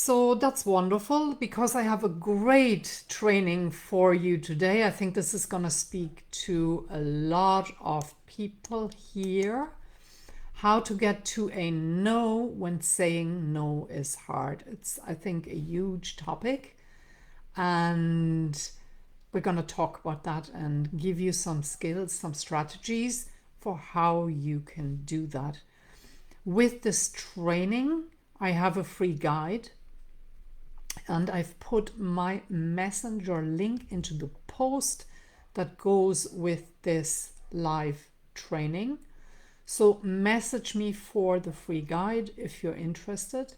So that's wonderful because I have a great training for you today. I think this is going to speak to a lot of people here. How to get to a no when saying no is hard. It's, I think, a huge topic, and we're going to talk about that and give you some skills, some strategies for how you can do that. With this training, I have a free guide, and I've put my messenger link into the post that goes with this live training. So message me for the free guide if you're interested.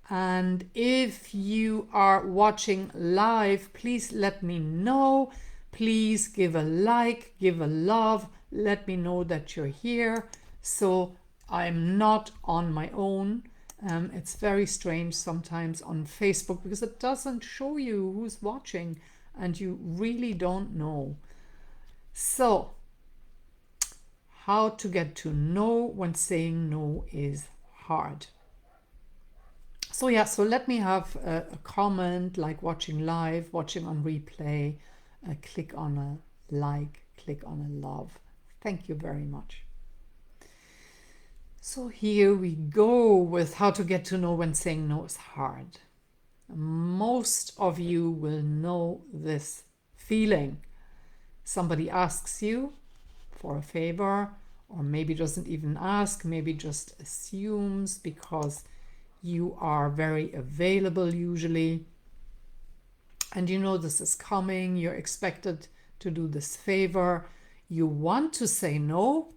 And if you are watching live, please let me know. Please give a like, give a love, let me know that you're here. So I'm not on my own. It's very strange sometimes on Facebook because it doesn't show you who's watching and you really don't know. So, how to get to no when saying no is hard. So yeah, so let me have a comment like watching live, watching on replay, click on a like, click on a love. Thank you very much. So here we go with how to get to know when saying no is hard. Most of you will know this feeling. Somebody asks you for a favor, or maybe doesn't even ask, maybe just assumes because you are very available usually. And you know this is coming, you're expected to do this favor. You want to say no,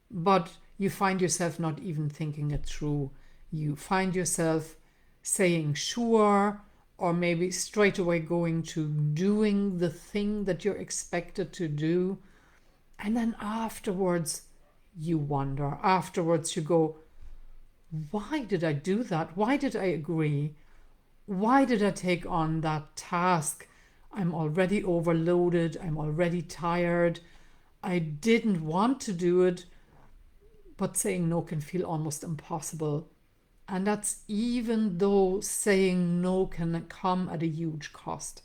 but you find yourself not even thinking it through. You find yourself saying sure, or maybe straight away going to doing the thing that you're expected to do. And then afterwards, you wonder. Afterwards, you go, why did I do that? Why did I agree? Why did I take on that task? I'm already overloaded. I'm already tired. I didn't want to do it. But saying no can feel almost impossible. And that's even though saying no can come at a huge cost.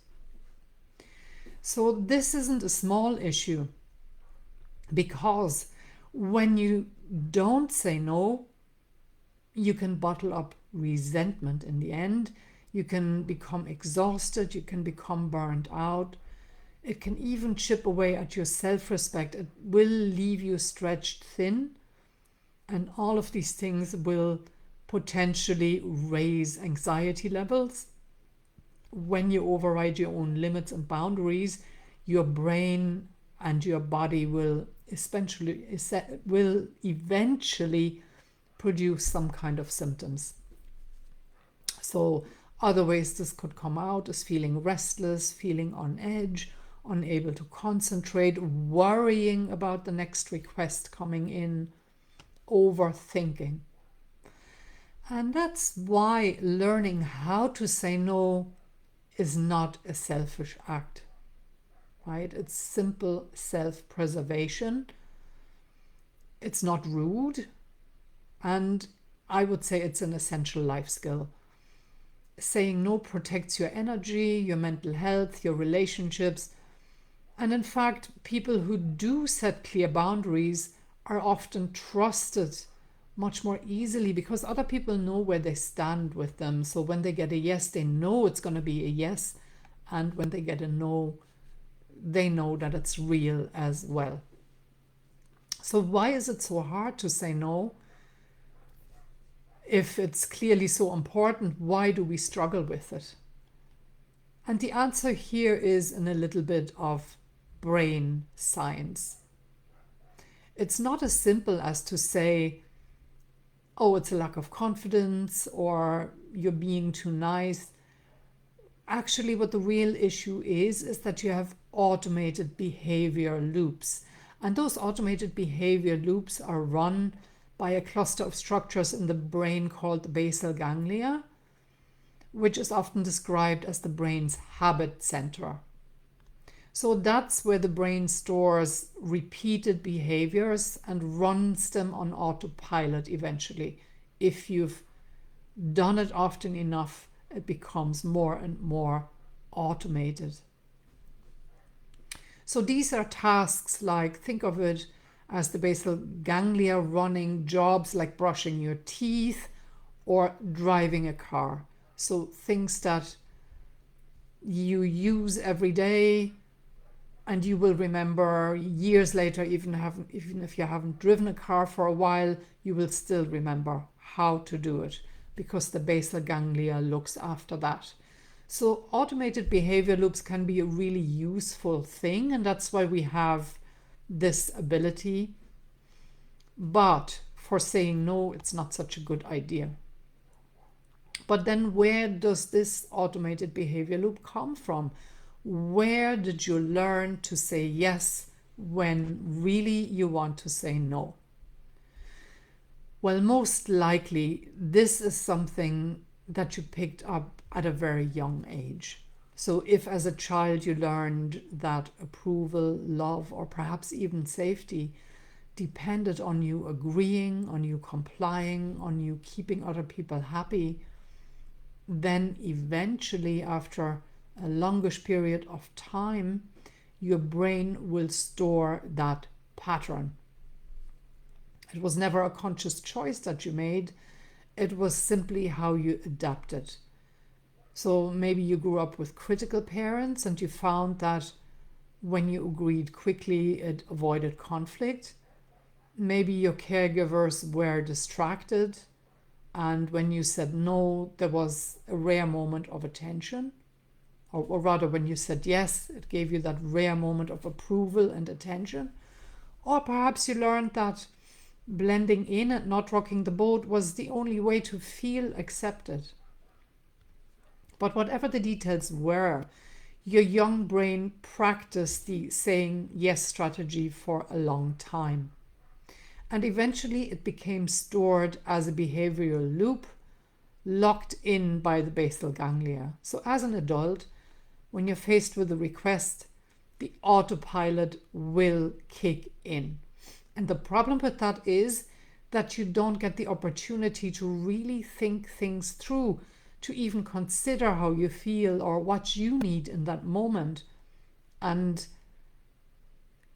So this isn't a small issue, because when you don't say no, you can bottle up resentment in the end. You can become exhausted. You can become burned out. It can even chip away at your self-respect. It will leave you stretched thin. And all of these things will potentially raise anxiety levels. When you override your own limits and boundaries, your brain and your body will eventually produce some kind of symptoms. So other ways this could come out is feeling restless, feeling on edge, unable to concentrate, worrying about the next request coming in, overthinking. And that's why learning how to say no is not a selfish act, right? It's simple self-preservation. It's not rude. And I would say it's an essential life skill. Saying no protects your energy, your mental health, your relationships. And in fact, people who do set clear boundaries are often trusted much more easily because other people know where they stand with them. So when they get a yes, they know it's going to be a yes. And when they get a no, they know that it's real as well. So why is it so hard to say no? If it's clearly so important, why do we struggle with it? And the answer here is in a little bit of brain science. It's not as simple as to say, oh, it's a lack of confidence or you're being too nice. Actually, what the real issue is that you have automated behavior loops. And those automated behavior loops are run by a cluster of structures in the brain called the basal ganglia, which is often described as the brain's habit center. So that's where the brain stores repeated behaviors and runs them on autopilot eventually, if you've done it often enough, it becomes more and more automated. So these are tasks like, think of it as the basal ganglia running jobs like brushing your teeth or driving a car. So things that you use every day and you will remember years later, even if you haven't driven a car for a while, you will still remember how to do it because the basal ganglia looks after that. So automated behavior loops can be a really useful thing, and that's why we have this ability. But for saying no, it's not such a good idea. But then where does this automated behavior loop come from? Where did you learn to say yes when really you want to say no? Well, most likely this is something that you picked up at a very young age. So if as a child you learned that approval, love, or perhaps even safety depended on you agreeing, on you complying, on you keeping other people happy, then eventually after a longish period of time, your brain will store that pattern. It was never a conscious choice that you made. It was simply how you adapted. So maybe you grew up with critical parents and you found that when you agreed quickly, it avoided conflict. Maybe your caregivers were distracted, and when you said no, there was a rare moment of attention. Or rather, when you said yes, it gave you that rare moment of approval and attention. Or perhaps you learned that blending in and not rocking the boat was the only way to feel accepted. But whatever the details were, your young brain practiced the saying yes strategy for a long time. And eventually it became stored as a behavioral loop, locked in by the basal ganglia. So as an adult, when you're faced with a request, the autopilot will kick in. And the problem with that is that you don't get the opportunity to really think things through, to even consider how you feel or what you need in that moment. And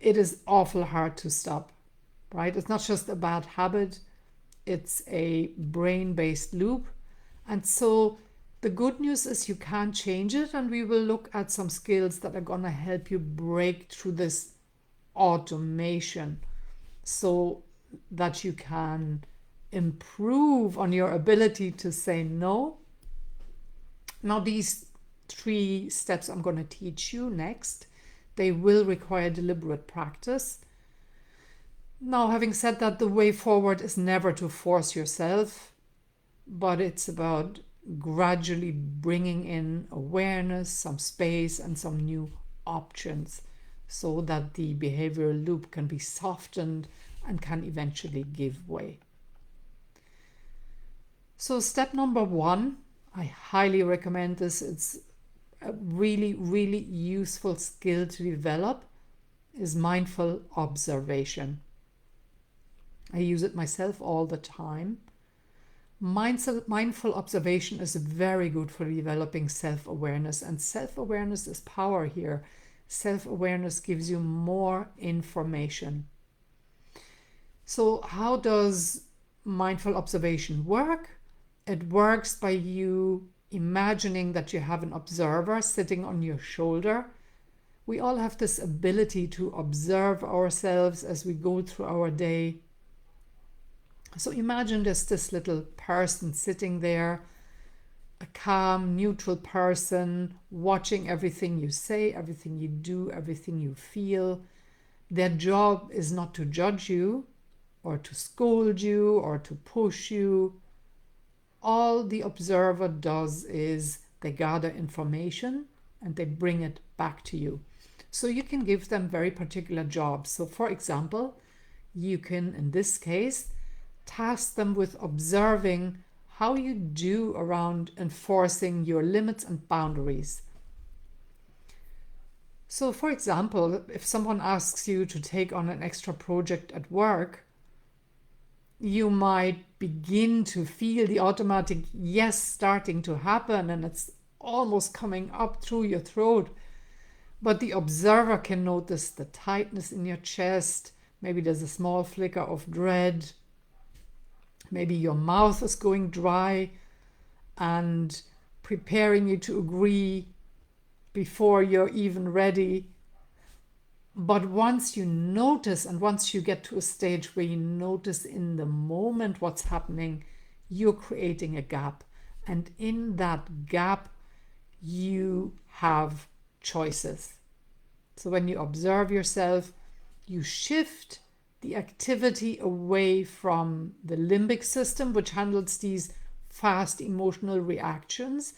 it is awful hard to stop, right? It's not just a bad habit, it's a brain-based loop. And so the good news is you can change it, and we will look at some skills that are going to help you break through this automation so that you can improve on your ability to say no. Now, these 3 steps I'm going to teach you next, they will require deliberate practice. Now, having said that, the way forward is never to force yourself, but it's about gradually bringing in awareness, some space, and some new options so that the behavioral loop can be softened and can eventually give way. So step number 1, I highly recommend this. It's a really, really useful skill to develop, is mindful observation. I use it myself all the time. Mindful observation is very good for developing self-awareness, and self-awareness is power here. Self-awareness gives you more information. So how does mindful observation work? It works by you imagining that you have an observer sitting on your shoulder. We all have this ability to observe ourselves as we go through our day. So imagine there's this little person sitting there, a calm, neutral person, watching everything you say, everything you do, everything you feel. Their job is not to judge you or to scold you or to push you. All the observer does is they gather information and they bring it back to you. So you can give them very particular jobs. So for example, you can, in this case, task them with observing how you do around enforcing your limits and boundaries. So for example, if someone asks you to take on an extra project at work, you might begin to feel the automatic yes starting to happen, and it's almost coming up through your throat. But the observer can notice the tightness in your chest. Maybe there's a small flicker of dread. Maybe your mouth is going dry and preparing you to agree before you're even ready. But once you notice, and once you get to a stage where you notice in the moment what's happening, you're creating a gap. And in that gap, you have choices. So when you observe yourself, you shift the activity away from the limbic system, which handles these fast emotional reactions,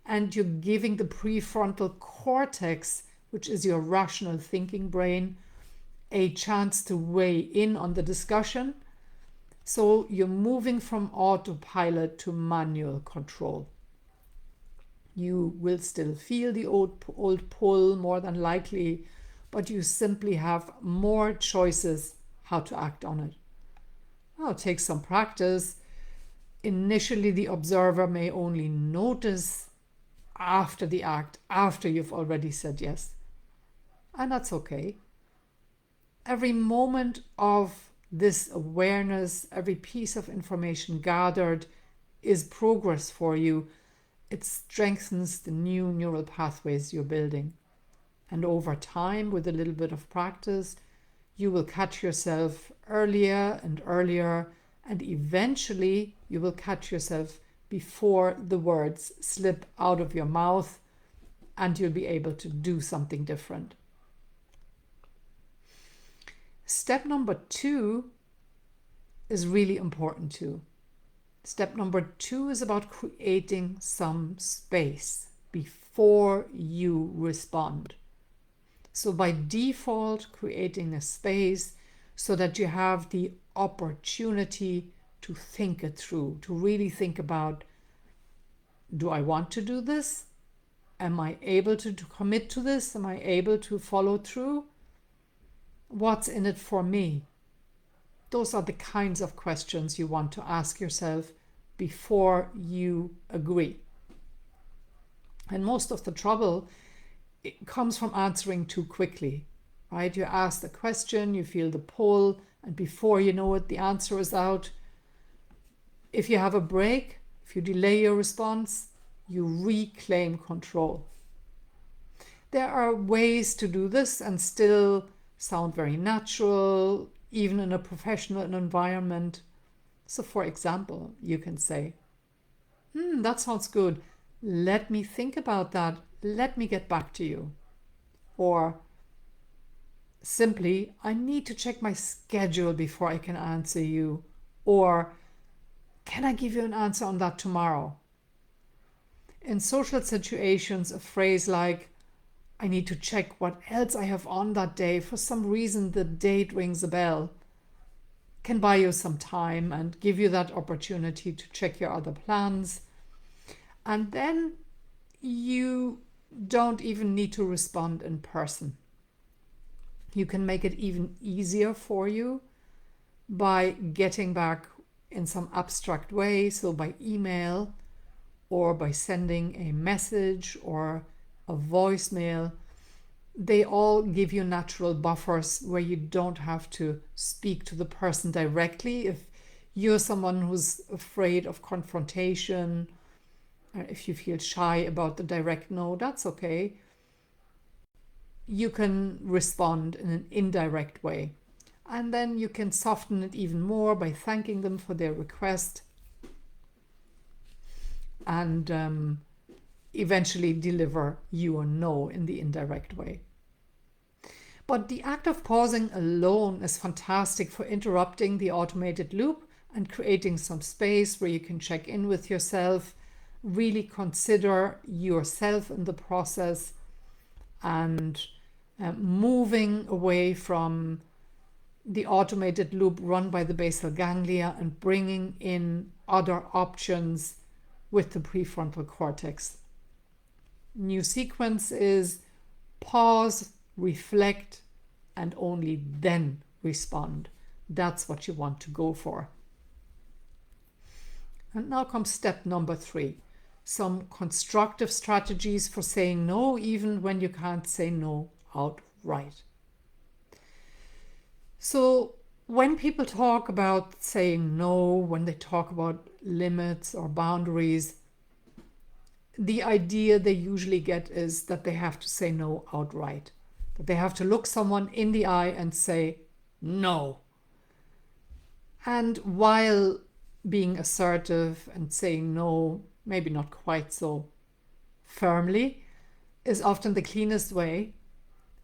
and you're giving the prefrontal cortex, which is your rational thinking brain, a chance to weigh in on the discussion. So you're moving from autopilot to manual control. You will still feel the old pull more than likely, but you simply have more choices how to act on it. Well, it takes some practice. Initially, the observer may only notice after the act, after you've already said yes. And that's okay. Every moment of this awareness, every piece of information gathered is progress for you. It strengthens the new neural pathways you're building. And over time, with a little bit of practice, you will catch yourself earlier and earlier, and eventually you will catch yourself before the words slip out of your mouth, and you'll be able to do something different. Step number 2 is really important too. Step number 2 is about creating some space before you respond. So by default, creating a space so that you have the opportunity to think it through, to really think about, do I want to do this? Am I able to commit to this? Am I able to follow through? What's in it for me? Those are the kinds of questions you want to ask yourself before you agree. And most of the trouble, it comes from answering too quickly, right? You ask the question, you feel the pull, and before you know it, the answer is out. If you have a break, if you delay your response, you reclaim control. There are ways to do this and still sound very natural, even in a professional environment. So for example, you can say, that sounds good. Let me think about that. Let me get back to you. Or simply, I need to check my schedule before I can answer you. Or can I give you an answer on that tomorrow? In social situations, a phrase like, I need to check what else I have on that day. For some reason, the date rings a bell. Can buy you some time and give you that opportunity to check your other plans. And then you don't even need to respond in person. You can make it even easier for you by getting back in some abstract way, so by email or by sending a message or a voicemail. They all give you natural buffers where you don't have to speak to the person directly. If you're someone who's afraid of confrontation, if you feel shy about the direct no, that's okay. You can respond in an indirect way. And then you can soften it even more by thanking them for their request and eventually deliver you a no in the indirect way. But the act of pausing alone is fantastic for interrupting the automated loop and creating some space where you can check in with yourself, really consider yourself in the process, and moving away from the automated loop run by the basal ganglia and bringing in other options with the prefrontal cortex. New sequence is pause, reflect, and only then respond. That's what you want to go for. And now comes step number 3. Some constructive strategies for saying no, even when you can't say no outright. So when people talk about saying no, when they talk about limits or boundaries, the idea they usually get is that they have to say no outright. That they have to look someone in the eye and say no. And while being assertive and saying no, maybe not quite so firmly, is often the cleanest way,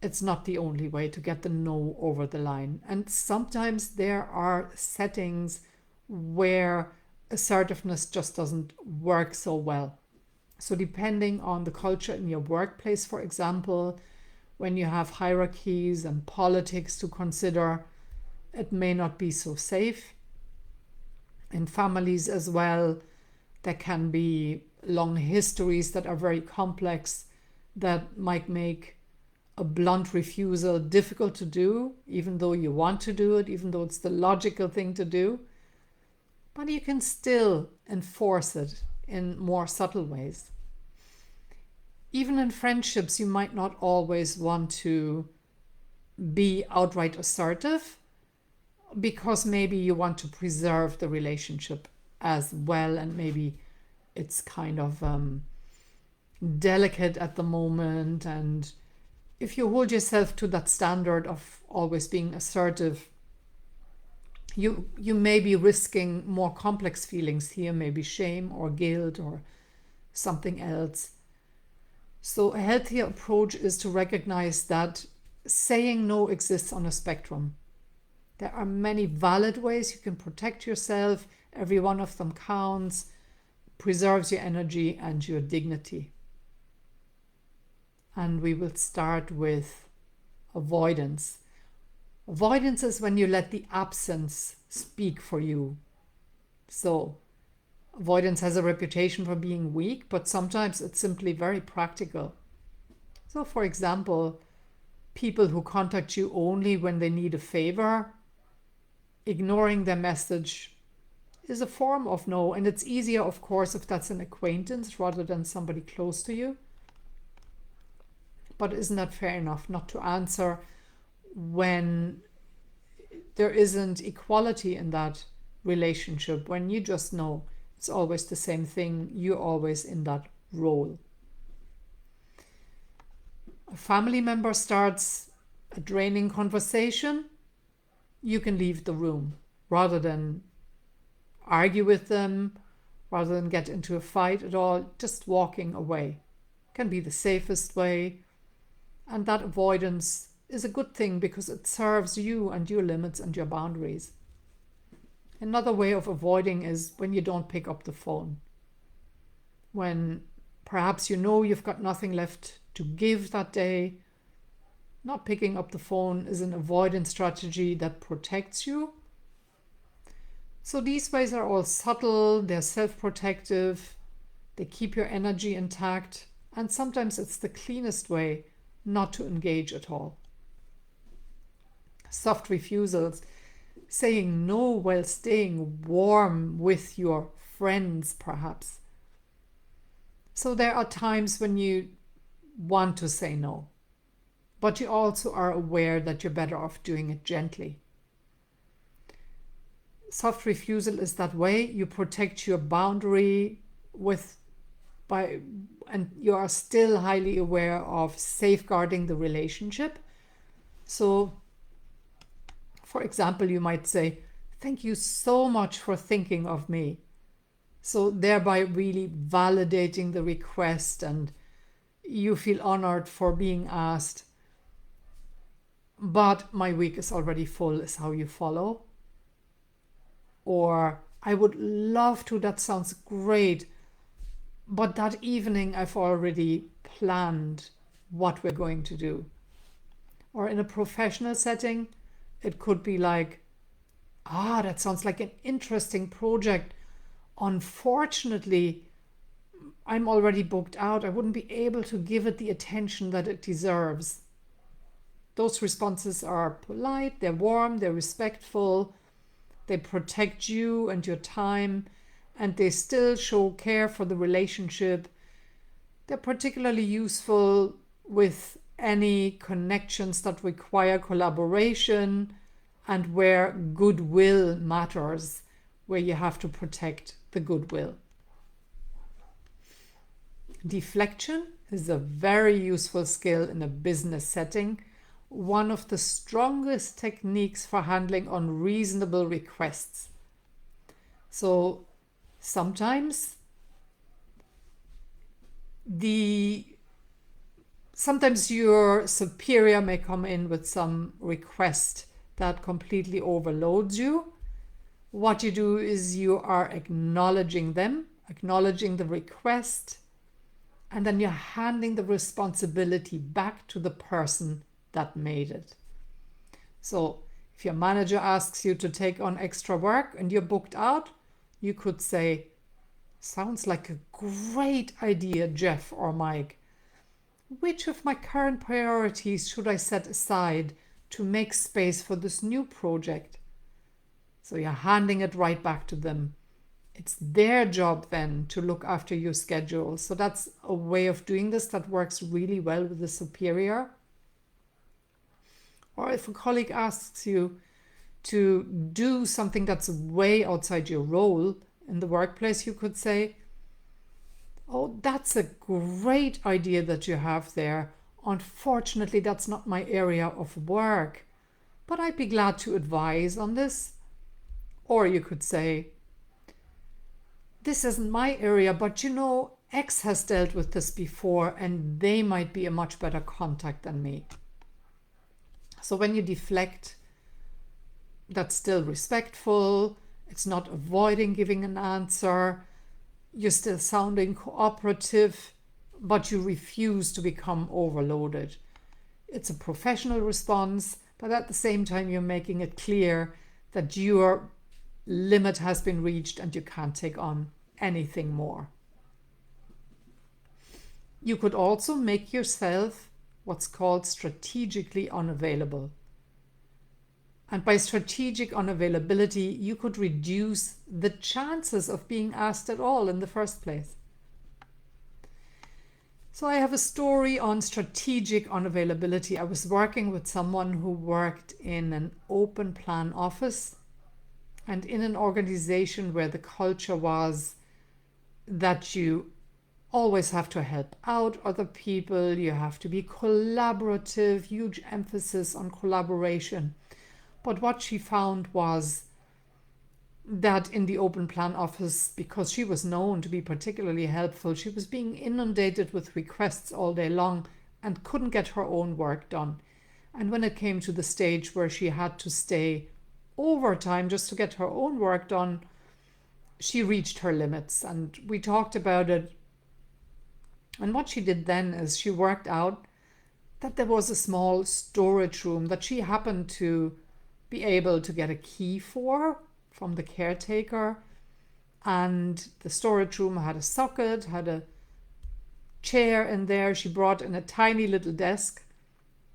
it's not the only way to get the no over the line. And sometimes there are settings where assertiveness just doesn't work so well. So depending on the culture in your workplace, for example, when you have hierarchies and politics to consider, it may not be so safe. In families as well, there can be long histories that are very complex that might make a blunt refusal difficult to do, even though you want to do it, even though it's the logical thing to do. But you can still enforce it in more subtle ways. Even in friendships, you might not always want to be outright assertive, because maybe you want to preserve the relationship as well, and maybe it's kind of delicate at the moment, and if you hold yourself to that standard of always being assertive, you may be risking more complex feelings here, maybe shame or guilt or something else. So a healthier approach is to recognize that saying no exists on a spectrum. There are many valid ways you can protect yourself. Every one of them counts, preserves your energy and your dignity. And we will start with avoidance. Avoidance is when you let the absence speak for you. So avoidance has a reputation for being weak, but sometimes it's simply very practical. So for example, people who contact you only when they need a favor, ignoring their message is a form of no. And it's easier, of course, if that's an acquaintance rather than somebody close to you. But isn't that fair enough not to answer when there isn't equality in that relationship, when you just know it's always the same thing, you're always in that role? A family member starts a draining conversation, you can leave the room rather than argue with them, rather than get into a fight at all. Just walking away can be the safest way. And that avoidance is a good thing because it serves you and your limits and your boundaries. Another way of avoiding is when you don't pick up the phone. When perhaps you know you've got nothing left to give that day, not picking up the phone is an avoidance strategy that protects you. So these ways are all subtle, they're self-protective, they keep your energy intact, and sometimes it's the cleanest way not to engage at all. Soft refusals, saying no while staying warm with your friends perhaps. So there are times when you want to say no, but you also are aware that you're better off doing it gently. Soft refusal is that way you protect your boundary and you are still highly aware of safeguarding the relationship. So, for example, you might say, "Thank you so much for thinking of me." So thereby really validating the request and you feel honored for being asked. But my week is already full is how you follow. Or I would love to, that sounds great, but that evening I've already planned what we're going to do. Or in a professional setting, it could be like, that sounds like an interesting project. Unfortunately, I'm already booked out. I wouldn't be able to give it the attention that it deserves. Those responses are polite, they're warm, they're respectful, they protect you and your time, and they still show care for the relationship. They're particularly useful with any connections that require collaboration and where goodwill matters, where you have to protect the goodwill. Deflection is a very useful skill in a business setting, one of the strongest techniques for handling unreasonable requests. So sometimes your superior may come in with some request that completely overloads you. What you do is you are acknowledging them, acknowledging the request, and then you're handing the responsibility back to the person that made it. So if your manager asks you to take on extra work and you're booked out, you could say, "Sounds like a great idea, Jeff or Mike. Which of my current priorities should I set aside to make space for this new project?" So you're handing it right back to them. It's their job then to look after your schedule. So that's a way of doing this that works really well with the superior. Or if a colleague asks you to do something that's way outside your role in the workplace, you could say, "Oh, that's a great idea that you have there. Unfortunately, that's not my area of work, but I'd be glad to advise on this." Or you could say, "This isn't my area, but X has dealt with this before and they might be a much better contact than me." So when you deflect, that's still respectful. It's not avoiding giving an answer. You're still sounding cooperative, but you refuse to become overloaded. It's a professional response, but at the same time, you're making it clear that your limit has been reached and you can't take on anything more. You could also make yourself what's called strategically unavailable. And by strategic unavailability, you could reduce the chances of being asked at all in the first place. So I have a story on strategic unavailability. I was working with someone who worked in an open plan office and in an organization where the culture was that you always have to help out other people, you have to be collaborative, huge emphasis on collaboration. But what she found was that in the open plan office, because she was known to be particularly helpful, she was being inundated with requests all day long and couldn't get her own work done. And when it came to the stage where she had to stay overtime just to get her own work done, she reached her limits. And we talked about it. And what she did then is she worked out that there was a small storage room that she happened to be able to get a key for from the caretaker. And the storage room had a socket, had a chair in there. She brought in a tiny little desk,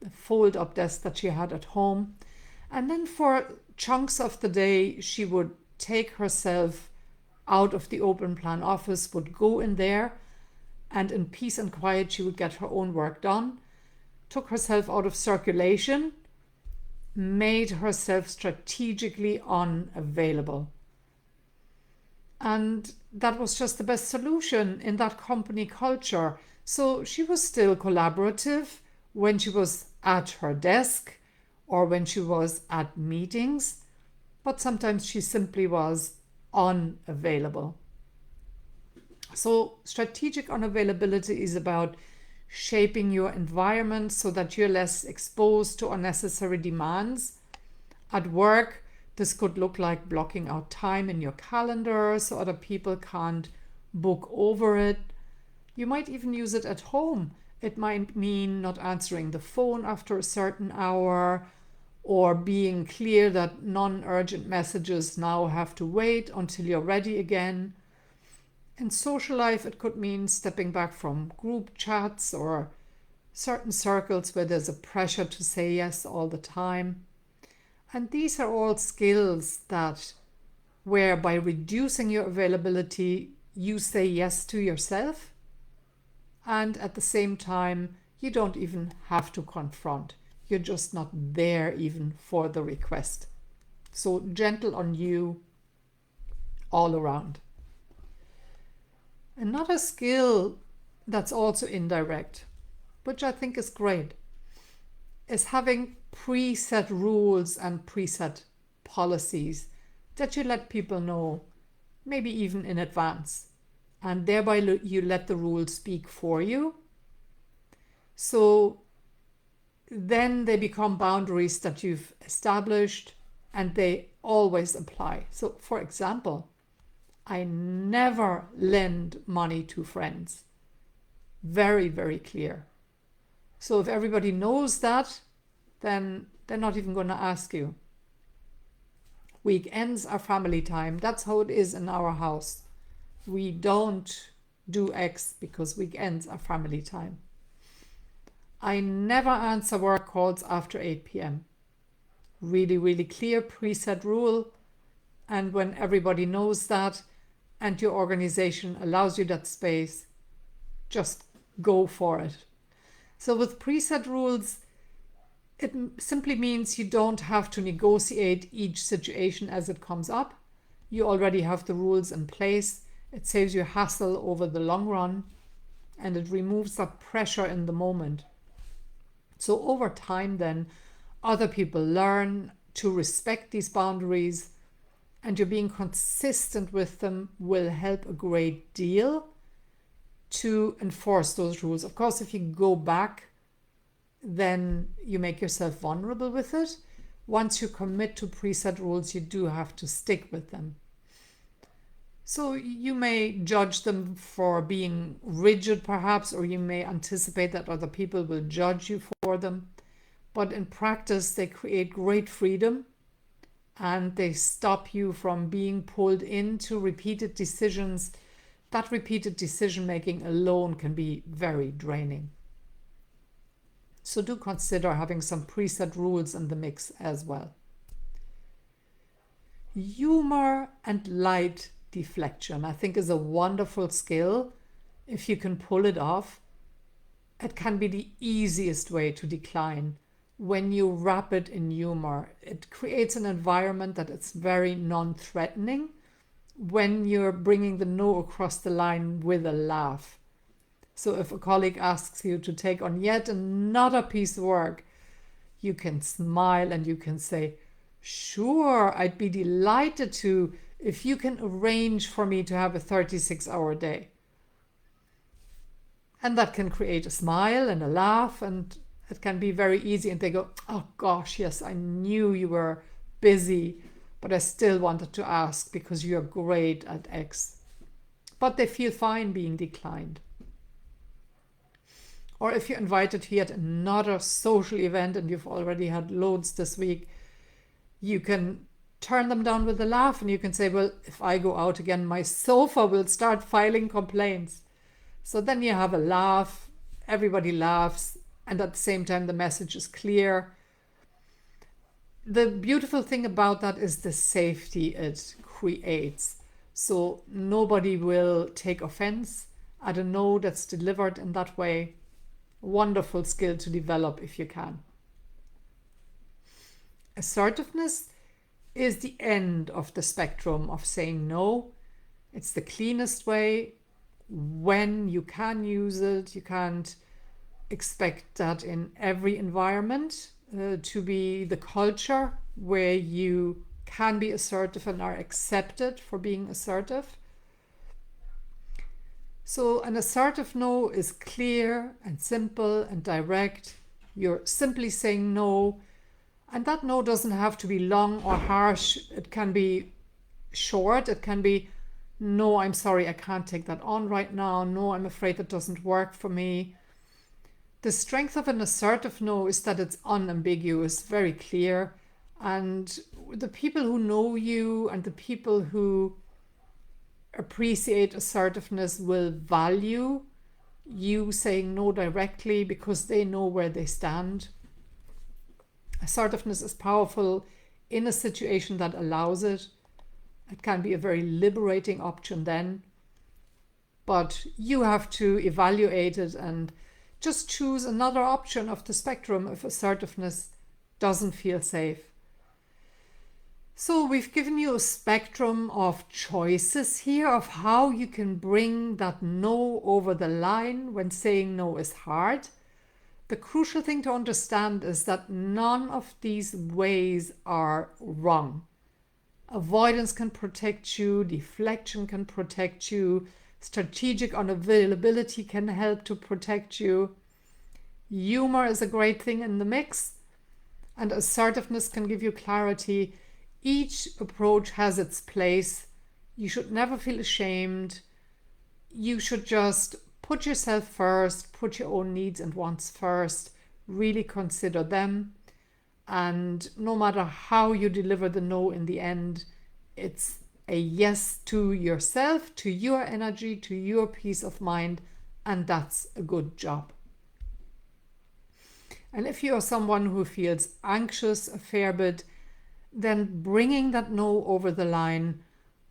a fold-up desk that she had at home. And then for chunks of the day, she would take herself out of the open plan office, would go in there, and in peace and quiet, she would get her own work done, took herself out of circulation, made herself strategically unavailable. And that was just the best solution in that company culture. So she was still collaborative when she was at her desk or when she was at meetings, but sometimes she simply was unavailable. So strategic unavailability is about shaping your environment so that you're less exposed to unnecessary demands. At work, this could look like blocking out time in your calendar so other people can't book over it. You might even use it at home. It might mean not answering the phone after a certain hour, or being clear that non-urgent messages now have to wait until you're ready again. In social life, it could mean stepping back from group chats or certain circles where there's a pressure to say yes all the time. And these are all skills that where by reducing your availability, you say yes to yourself, and at the same time, you don't even have to confront. You're just not there even for the request. So gentle on you all around. Another skill that's also indirect, which I think is great, is having preset rules and preset policies that you let people know, maybe even in advance. And thereby you let the rules speak for you. So then they become boundaries that you've established and they always apply. So for example, I never lend money to friends. Very, very clear. So if everybody knows that, then they're not even going to ask you. Weekends are family time. That's how it is in our house. We don't do X because weekends are family time. I never answer work calls after 8 p.m. Really, really clear preset rule. And when everybody knows that and your organization allows you that space, just go for it. So with preset rules, it simply means you don't have to negotiate each situation as it comes up. You already have the rules in place. It saves you hassle over the long run, and it removes that pressure in the moment. So over time then, other people learn to respect these boundaries, and you're being consistent with them will help a great deal to enforce those rules. Of course, if you go back, then you make yourself vulnerable with it. Once you commit to preset rules, you do have to stick with them. So you may judge them for being rigid perhaps, or you may anticipate that other people will judge you for them. But in practice, they create great freedom and they stop you from being pulled into repeated decisions. That repeated decision making alone can be very draining. So do consider having some preset rules in the mix as well. Humor and light deflection, I think, is a wonderful skill. If you can pull it off, it can be the easiest way to decline. When you wrap it in humor, it creates an environment that it's very non-threatening when you're bringing the no across the line with a laugh. So if a colleague asks you to take on yet another piece of work, you can smile and you can say, sure, I'd be delighted to if you can arrange for me to have a 36-hour day. And that can create a smile and a laugh, and it can be very easy. And they go, oh gosh, yes, I knew you were busy, but I still wanted to ask because you're great at X. But they feel fine being declined. Or if you're invited to yet another social event and you've already had loads this week, you can turn them down with a laugh and you can say, well, if I go out again, my sofa will start filing complaints. So then you have a laugh, everybody laughs, and at the same time the message is clear. The beautiful thing about that is the safety it creates. So nobody will take offense at a no that's delivered in that way. Wonderful skill to develop if you can. Assertiveness is the end of the spectrum of saying no. It's the cleanest way. When you can use it, you can't expect that in every environment to be the culture where you can be assertive and are accepted for being assertive. So an assertive no is clear and simple and direct. You're simply saying no. And that no doesn't have to be long or harsh. It can be short. It can be, no, I'm sorry, I can't take that on right now. No, I'm afraid that doesn't work for me. The strength of an assertive no is that it's unambiguous, very clear. And the people who know you and the people who appreciate assertiveness will value you saying no directly because they know where they stand. Assertiveness is powerful in a situation that allows it. It can be a very liberating option then, but you have to evaluate it and just choose another option of the spectrum if assertiveness doesn't feel safe. So we've given you a spectrum of choices here of how you can bring that no over the line when saying no is hard. The crucial thing to understand is that none of these ways are wrong. Avoidance can protect you, deflection can protect you, strategic unavailability can help to protect you. Humor is a great thing in the mix, and assertiveness can give you clarity. Each approach has its place. You should never feel ashamed. You should just put yourself first, put your own needs and wants first, really consider them. And no matter how you deliver the no in the end, it's a yes to yourself, to your energy, to your peace of mind, and that's a good job. And if you are someone who feels anxious a fair bit, then bringing that no over the line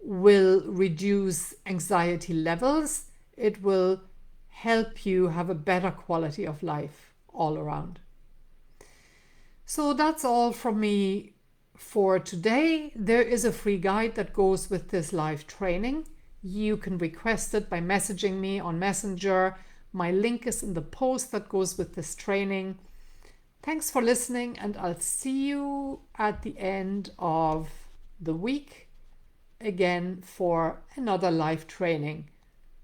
will reduce anxiety levels. It will help you have a better quality of life all around. So that's all from me for today. There is a free guide that goes with this live training. You can request it by messaging me on Messenger. My link is in the post that goes with this training. Thanks for listening, and I'll see you at the end of the week again for another live training.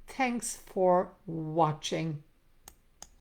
Thanks for watching.